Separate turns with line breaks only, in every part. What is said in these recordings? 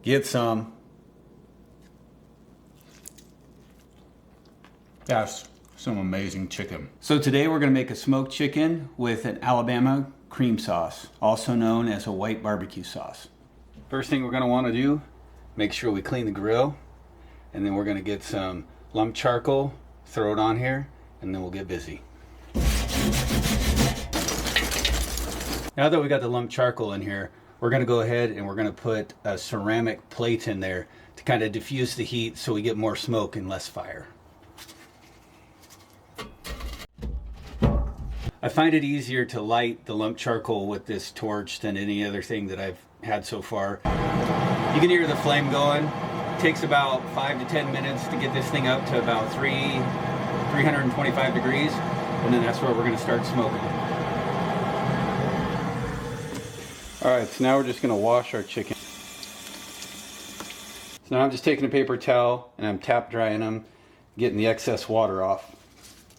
Get some. That's some amazing chicken. So today we're gonna make a smoked chicken with an Alabama cream sauce, also known as a white barbecue sauce. First thing we're gonna wanna do, make sure we clean the grill, and then we're gonna get some lump charcoal, throw it on here, and then we'll get busy. Now that we got the lump charcoal in here, we're gonna go ahead and we're gonna put a ceramic plate in there to kind of diffuse the heat so we get more smoke and less fire. I find it easier to light the lump charcoal with this torch than any other thing that I've had so far. You can hear the flame going. It takes about 5 to 10 minutes to get this thing up to about 325 degrees, and then that's where we're gonna start smoking it. All right, so now we're just gonna wash our chicken. So now I'm just taking a paper towel and I'm tap drying them, getting the excess water off.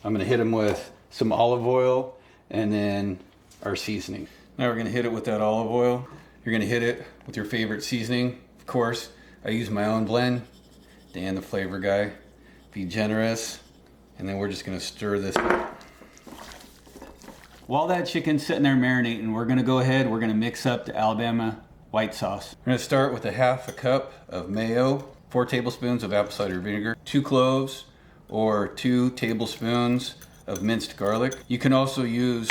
I'm gonna hit them with some olive oil and then our seasoning. Now we're gonna hit it with that olive oil. You're gonna hit it with your favorite seasoning. Of course, I use my own blend. Dan, the flavor guy. Be generous. And then we're just gonna stir this up. While that chicken's sitting there marinating, we're gonna go ahead, we're gonna mix up the Alabama white sauce. We're gonna start with a half a cup of mayo, 4 tablespoons of apple cider vinegar, 2 cloves or 2 tablespoons of minced garlic. You can also use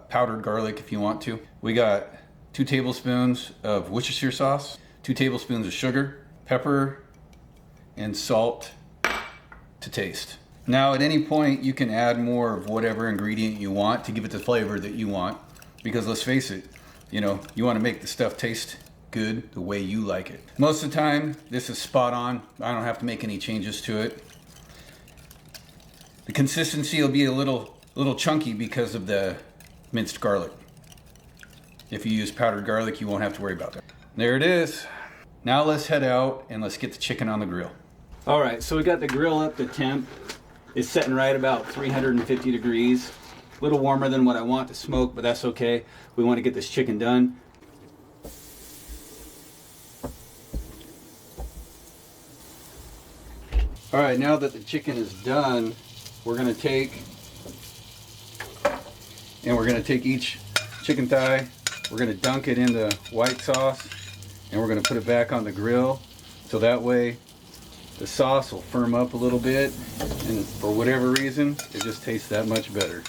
powdered garlic if you want to. We got 2 tablespoons of Worcestershire sauce, 2 tablespoons of sugar, pepper, and salt to taste. Now at any point you can add more of whatever ingredient you want to give it the flavor that you want, because let's face it, you want to make the stuff taste good the way you like it. Most of the time this is spot on. I don't have to make any changes to it. The consistency will be a little chunky because of the minced garlic. If you use powdered garlic, you won't have to worry about that. There it is. Now let's head out and let's get the chicken on the grill. All right, so we got the grill up to temp. It's setting right about 350 degrees. A little warmer than what I want to smoke, but that's okay. We want to get this chicken done. All right, now that the chicken is done, we're gonna take each chicken thigh, we're gonna dunk it in the white sauce, and we're gonna put it back on the grill, so that way the sauce will firm up a little bit, and for whatever reason, it just tastes that much better.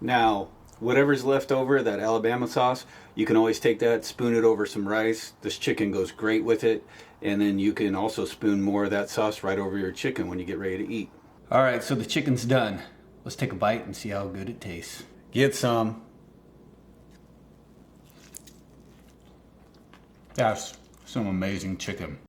Now, whatever's left over, that Alabama sauce, you can always take that, spoon it over some rice. This chicken goes great with it, and then you can also spoon more of that sauce right over your chicken when you get ready to eat. All right, so the chicken's done. Let's take a bite and see how good it tastes. Get some. That's some amazing chicken.